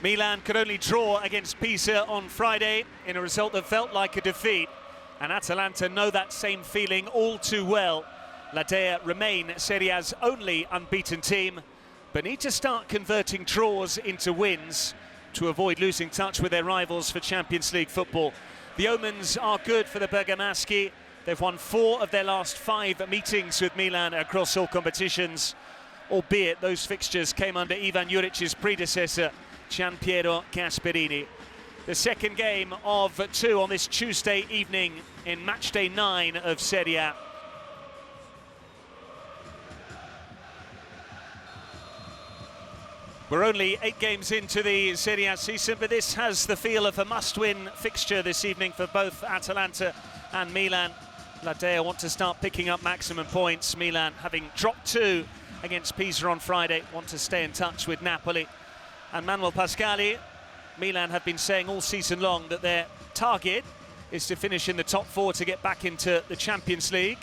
Milan could only draw against Pisa on Friday in a result that felt like a defeat, and Atalanta know that same feeling all too well. Della remain Serie A's only unbeaten team, but need to start converting draws into wins to avoid losing touch with their rivals for Champions League football. The omens are good for the Bergamaschi. They've won 4 of their last 5 meetings with Milan across all competitions, albeit those fixtures came under Ivan Juric's predecessor, Gianpiero Gasperini. The second game of 2 on this Tuesday evening in matchday 9 of Serie A. We're only 8 games into the Serie A season, but this has the feel of a must-win fixture this evening for both Atalanta and Milan. Della want to start picking up maximum points. Milan, having dropped 2 against Pisa on Friday, want to stay in touch with Napoli. And Manuel Pascali, Milan have been saying all season long that their target is to finish in the top 4 to get back into the Champions League.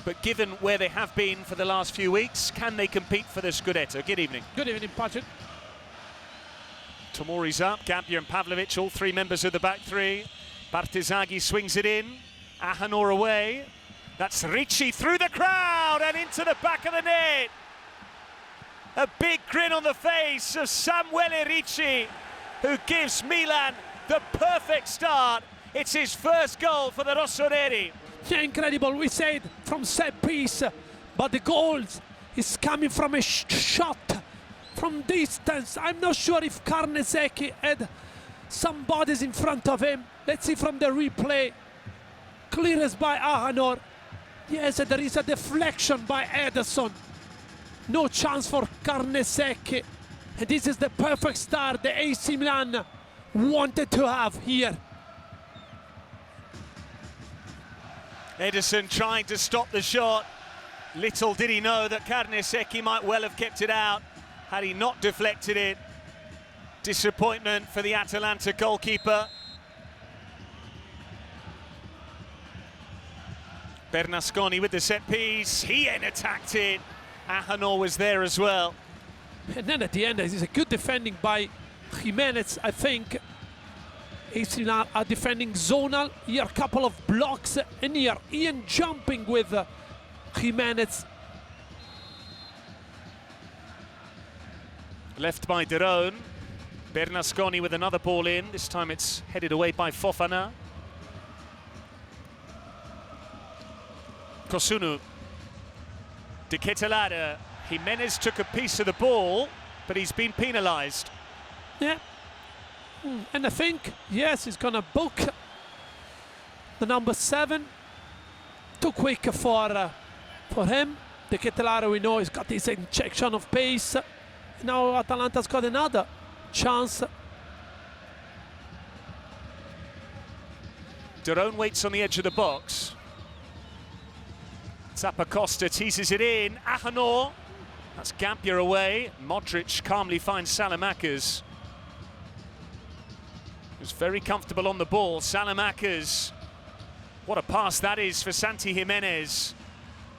But given where they have been for the last few weeks, can they compete for the Scudetto? Good evening. Good evening, Patrick. Tomori's up, Gabia and Pavlovic, all 3 members of the back 3. Bartesaghi swings it in, Ahanor away. That's Ricci through the crowd and into the back of the net. A big grin on the face of Samuele Ricci, who gives Milan the perfect start. It's his first goal for the Rossoneri. Yeah, incredible. We said from set piece, but the goal is coming from a shot from distance. I'm not sure if Carnesecchi had some bodies in front of him. Let's see from the replay. Clearance by Ahanor. Yes, there is a deflection by Ederson. No chance for Carnesecchi. And this is the perfect start the AC Milan wanted to have here. Ederson trying to stop the shot. Little did he know that Carnesecchi might well have kept it out had he not deflected it. Disappointment for the Atalanta goalkeeper. Bernasconi with the set piece. He then attacked it. Ahanor was there as well. And then at the end, it's a good defending by Jimenez, I think. AC Milan are defending zonal. Here, a couple of blocks. And here, Ian jumping with Jimenez. Left by Derone. Bernasconi with another ball in. This time it's headed away by Fofana. Kosunu. De Ketelare. Jimenez took a piece of the ball, but he's been penalised. Yeah. And I think, yes, he's going to book the number 7. Too quick for him. De Ketelare, we know, he's got this injection of pace. Now Atalanta's got another chance. Derone waits on the edge of the box. Zappacosta teases it in. Ahanor. That's Gabia away. Modric calmly finds Salamakers. Who's very comfortable on the ball. Salamakers. What a pass that is for Santi Jimenez.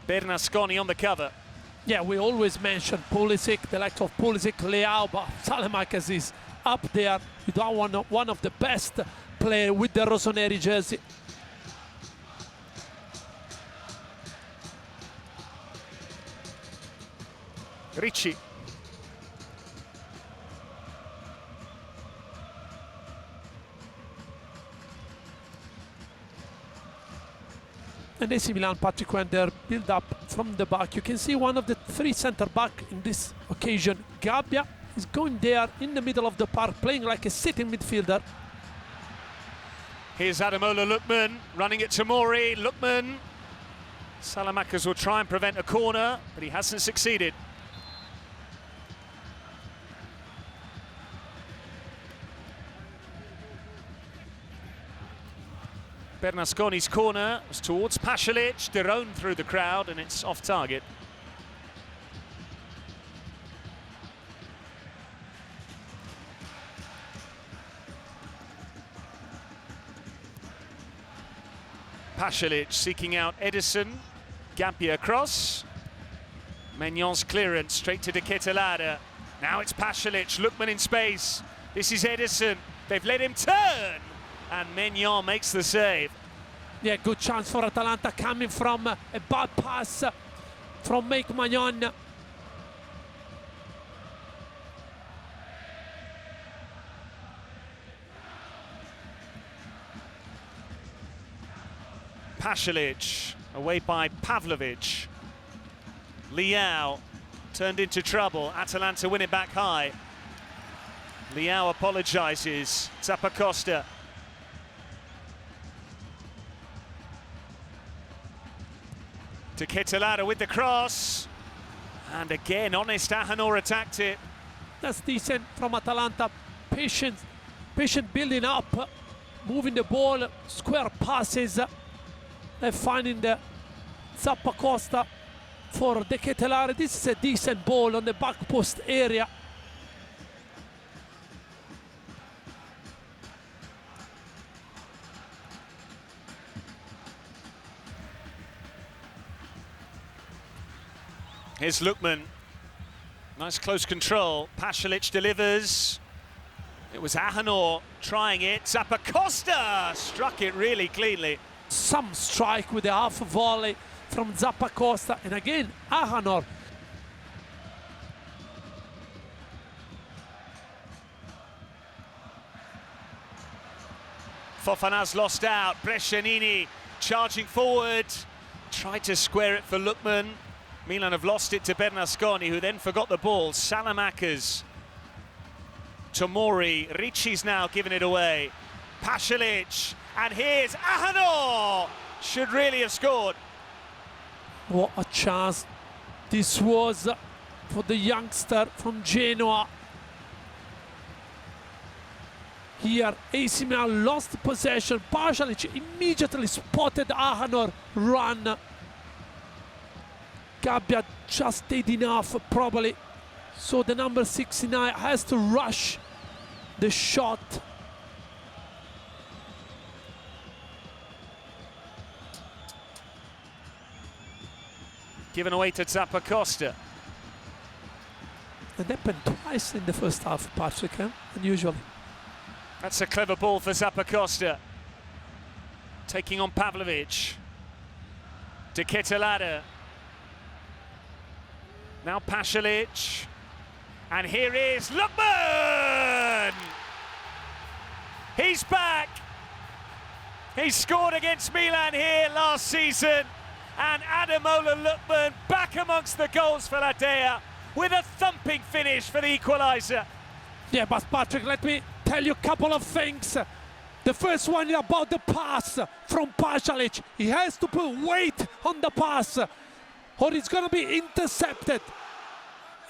Bernasconi on the cover. Yeah, we always mention Pulisic, the likes of Pulisic, Leao, but Salamakers is up there. You don't want one of the best players with the Rossoneri jersey. Ricci. And AC Milan, Patrick, when they're built up from the back, you can see one of the 3 centre-back in this occasion. Gabia is going there in the middle of the park, playing like a sitting midfielder. Here's Ademola Lookman running it to Mori. Lookman. Salamakers will try and prevent a corner, but he hasn't succeeded. Bernasconi's corner was towards Pasalic. Derone through the crowd, and it's off target. Pasalic seeking out Ederson. Gabia across. Magnon's clearance straight to De Ketelare. Now it's Pasalic. Lookman in space. This is Edison. They've let him turn. And Maignan makes the save. Yeah, good chance for Atalanta coming from a bad pass from Maignan. Pasalic away by Pavlovic. Leao turned into trouble. Atalanta win it back high. Leao apologises. Zappacosta. To Ketelada with the cross. And again, honest Ahanor attacked it. That's decent from Atalanta. Patient building up, moving the ball, square passes. They're finding the Zappacosta for De Ketelare. This is a decent ball on the back post area. Here's Lookman. Nice close control. Pasalic delivers. It was Ahanor trying it. Zappacosta struck it really cleanly. Some strike with the half volley from Zappacosta. And again, Ahanor. Fofana's lost out. Brescianini charging forward. Tried to square it for Lookman. Milan have lost it to Bernasconi, who then forgot the ball. Salamakers. Tomori. Ricci's now giving it away. Pasalic. And here's Ahanor. Should really have scored. What a chance this was for the youngster from Genoa. Here, AC Milan lost possession. Pasalic immediately spotted Ahanor run. Gabbia just did enough, probably. So the number 69 has to rush the shot. Given away to Zappacosta. It happened twice in the first half, Patrick, unusually. That's a clever ball for Zappacosta. Taking on Pavlovic. De Ketelada. Now Pasalic. And here is Lookman! He's back! He scored against Milan here last season. And Ademola Lookman back amongst the goals for La Dea with a thumping finish for the equalizer. Yeah, but Patrick, let me tell you a couple of things. The first one is about the pass from Pasalic. He has to put weight on the pass or it's going to be intercepted.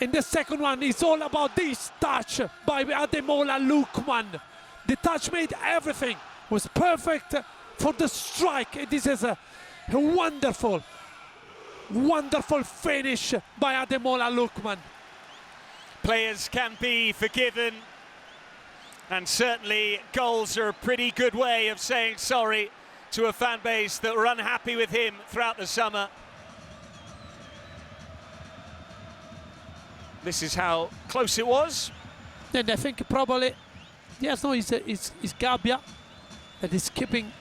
And the second one is all about this touch by Ademola Lookman. The touch made everything. It was perfect for the strike. This is a wonderful, wonderful finish by Ademola Lookman. Players can be forgiven, and certainly goals are a pretty good way of saying sorry to a fan base that were unhappy with him throughout the summer. This is how close it was. And I think probably, yes, no, it's Gabbia that is keeping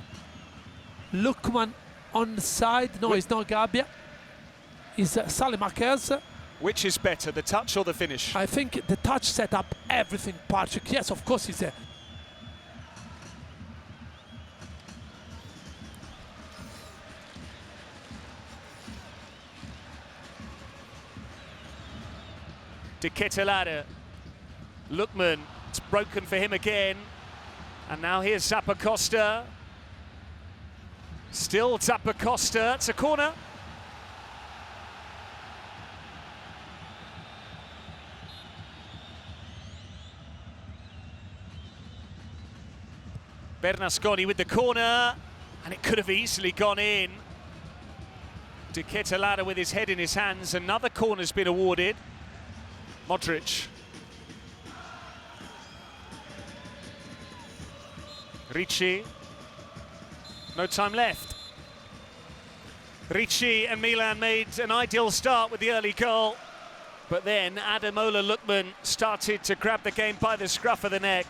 Lookman on the side. No, it's not Gabbia. It's Salamakers. Which is better, the touch or the finish? I think the touch set up everything, Patrick. Yes, of course, it's a... De Ketelada. Lookman, it's broken for him again. And now here's Zappacosta. Still Zappacosta, it's a corner. Bernasconi with the corner, and it could have easily gone in. De Ketelada with his head in his hands. Another corner's been awarded. Modric. Ricci. No time left. Ricci and Milan made an ideal start with the early goal. But then Ademola Lookman started to grab the game by the scruff of the neck.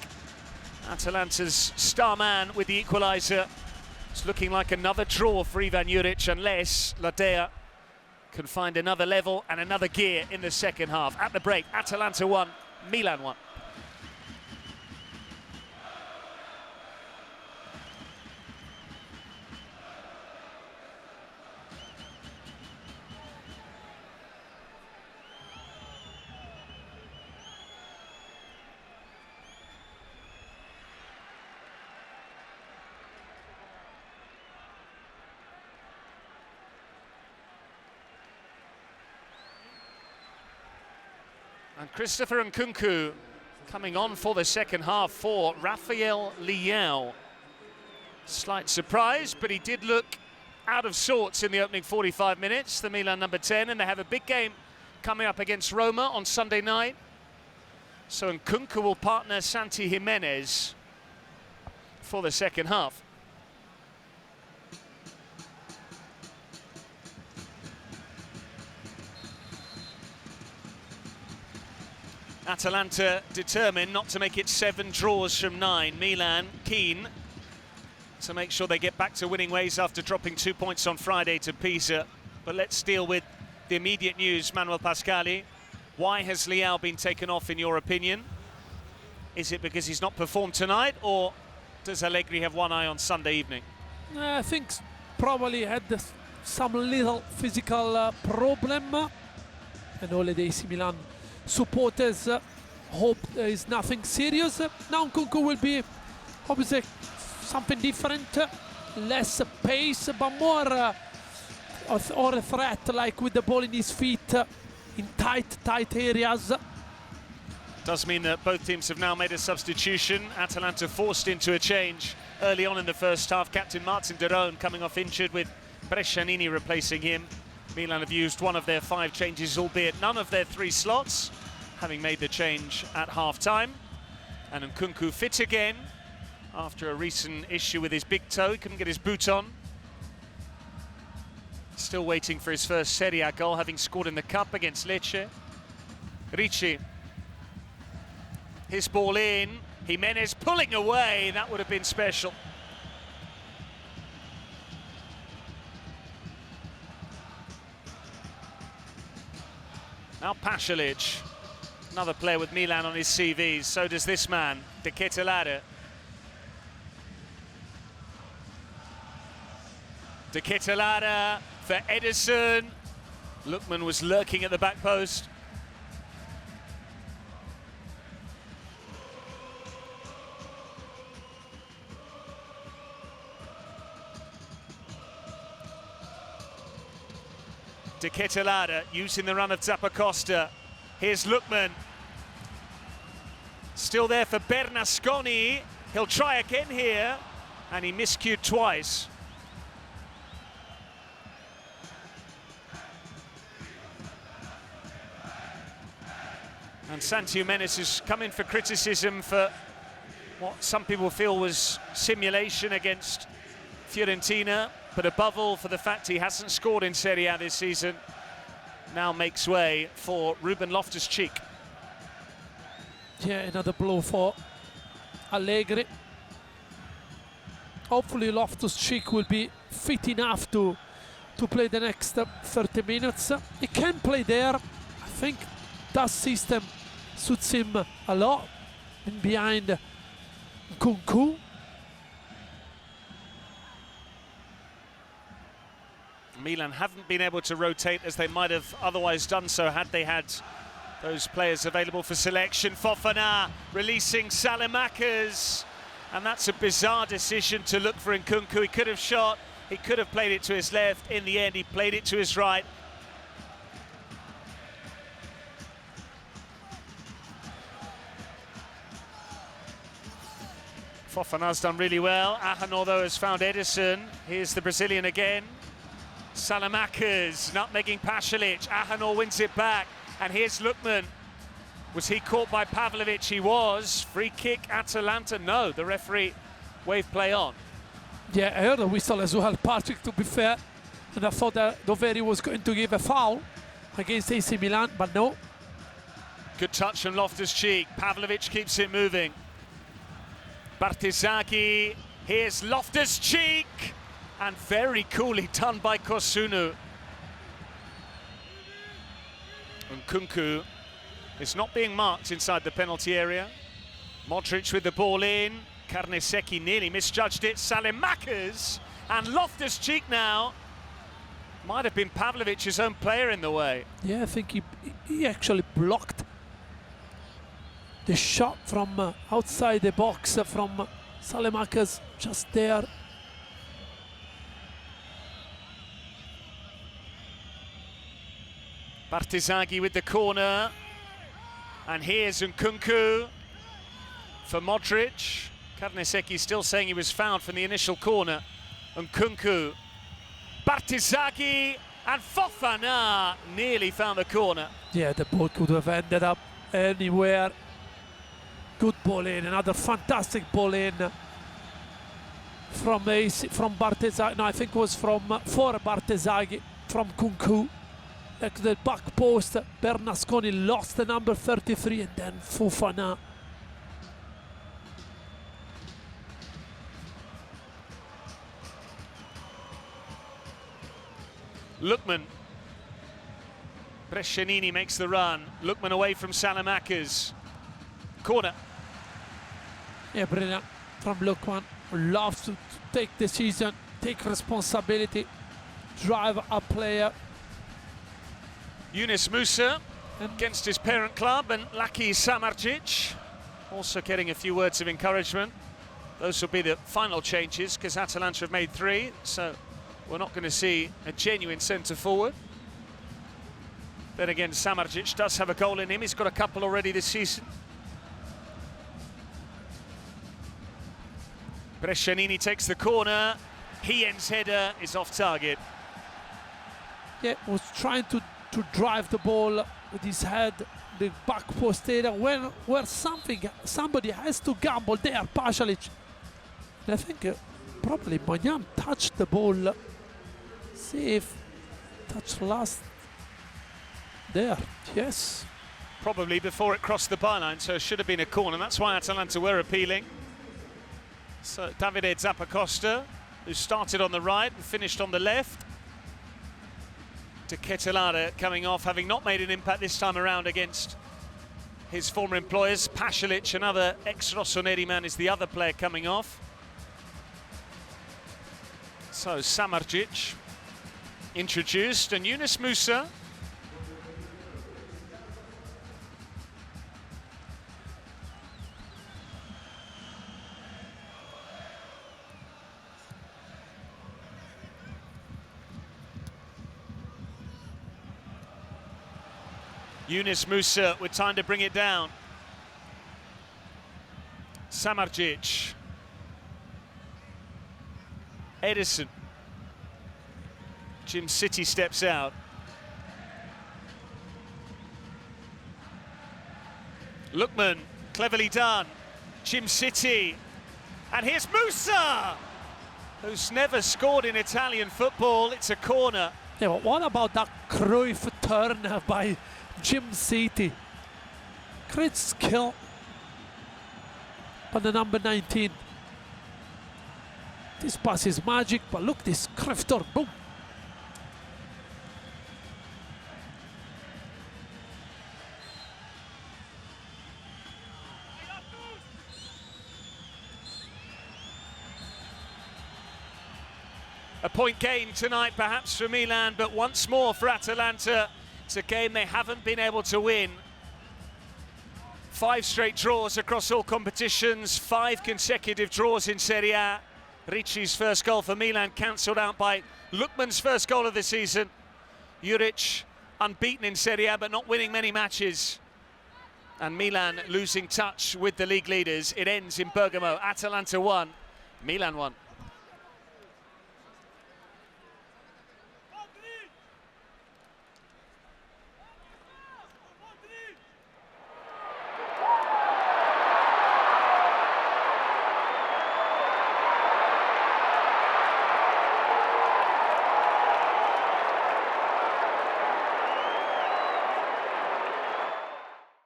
Atalanta's star man with the equalizer. It's looking like another draw for Ivan Juric unless Ladea can find another level and another gear in the second half. At the break, Atalanta 1, Milan 1. And Christopher Nkunku coming on for the second half for Rafael Leão. Slight surprise, but he did look out of sorts in the opening 45 minutes, the Milan number 10, and they have a big game coming up against Roma on Sunday night. So Nkunku will partner Santi Jimenez for the second half. Atalanta determined not to make it 7 draws from 9. Milan keen to make sure they get back to winning ways after dropping 2 points on Friday to Pisa. But let's deal with the immediate news, Manuel Pascali. Why has Leão been taken off, in your opinion? Is it because he's not performed tonight, or does Allegri have one eye on Sunday evening? I think probably had some little physical problem, and all the AC Milan supporters hope there is nothing serious. Now Nkunku will be obviously something different, less pace, but more or a threat, like with the ball in his feet in tight areas. Does mean that both teams have now made a substitution. Atalanta forced into a change early on in the first half. Captain Martin de Roon coming off injured with Brescianini replacing him. Milan have used one of their 5 changes, albeit none of their 3 slots, having made the change at half-time. And Nkunku fit again after a recent issue with his big toe. He couldn't get his boot on. Still waiting for his first Serie A goal, having scored in the cup against Lecce. Ricci. His ball in. Jimenez pulling away. That would have been special. Now Pasalic, another player with Milan on his CV. So does this man, De Ketelaere. De Ketelaere for Ederson. Lookman was lurking at the back post. De Ketelaere using the run of Zappacosta. Here's Lookman. Still there for Bernasconi. He'll try again here, and he miscued twice. And Santi Jimenez has come in for criticism for what some people feel was simulation against Fiorentina, but above all for the fact he hasn't scored in Serie A this season. Now makes way for Ruben Loftus-Cheek. Yeah, another blow for Allegri. Hopefully Loftus-Cheek will be fit enough to play the next 30 minutes. He can play there. I think that system suits him a lot. And behind Nkunku. Milan haven't been able to rotate as they might have otherwise done so had they had those players available for selection. Fofana releasing Salamakers, and that's a bizarre decision to look for Nkunku. He could have shot, he could have played it to his left. In the end, he played it to his right. Fofana's done really well. Ahanor, though, has found Ederson. Here's the Brazilian again. Salamakers nutmegging Pasalic. Ahanor wins it back. And here's Lookman. Was he caught by Pavlovic? He was. Free kick, Atalanta. No, the referee waved play on. Yeah, I heard a whistle as well, Patrick, to be fair. And I thought that Doveri was going to give a foul against AC Milan, but no. Good touch from Loftus-Cheek. Pavlovic keeps it moving. Bartesaghi, here's Loftus-Cheek, and very coolly done by Kosunu. And Kunku is not being marked inside the penalty area. Modric with the ball in. Carnesecchi nearly misjudged it. Salimakers and Loftus-Cheek now. Might have been Pavlovic's own player in the way. Yeah, I think he actually blocked the shot from outside the box from Salimakers just there. Bartesaghi with the corner. And here's Nkunku for Modric. Carnesecchi still saying he was fouled from the initial corner. Nkunku, Bartesaghi, and Fofana nearly found the corner. Yeah, the ball could have ended up anywhere. Good ball in, another fantastic ball in from Bartesaghi. No, I think it was for Bartesaghi, from Kunku. Back to the back post, Bernasconi lost the number 33, and then Fofana. Lookman. Brescianini makes the run. Lookman away from Salimakers. Corner. Yeah, brilliant from Lookman. Loves to take decision, take responsibility, drive a player. Yunus Musa against his parent club, and Laki Samardzic also getting a few words of encouragement. Those will be the final changes because Atalanta have made 3, so we're not going to see a genuine centre forward. Then again, Samardzic does have a goal in him. He's got a couple already this season. Brescianini takes the corner. Hien's header is off target. Yeah, was trying to drive the ball with his head, the back post area, where somebody has to gamble there, Pasalic. I think probably Magnan touched the ball. See if touched last there. Yes. Probably before it crossed the byline, so it should have been a corner. That's why Atalanta were appealing. So Davide Zappacosta, who started on the right and finished on the left. To Ketelare coming off, having not made an impact this time around against his former employers. Pasalic, another ex-Rossoneri man, is the other player coming off. So Samardzic introduced, and Yunus Musa. Yunus Musa with time to bring it down. Samardzic. Edison. Jim City steps out. Lookman, cleverly done. Jim City. And here's Musa, who's never scored in Italian football. It's a corner. Yeah, but what about that Cruyff turn by Jim City? Great skill by the number 19. This pass is magic, but look, this Cruyff turn, boom. A point gained tonight perhaps for Milan, but once more for Atalanta. It's a game they haven't been able to win. 5 straight draws across all competitions, 5 consecutive draws in Serie A. Ricci's first goal for Milan cancelled out by Lookman's first goal of the season. Juric unbeaten in Serie A but not winning many matches. And Milan losing touch with the league leaders. It ends in Bergamo. Atalanta 1, Milan 1.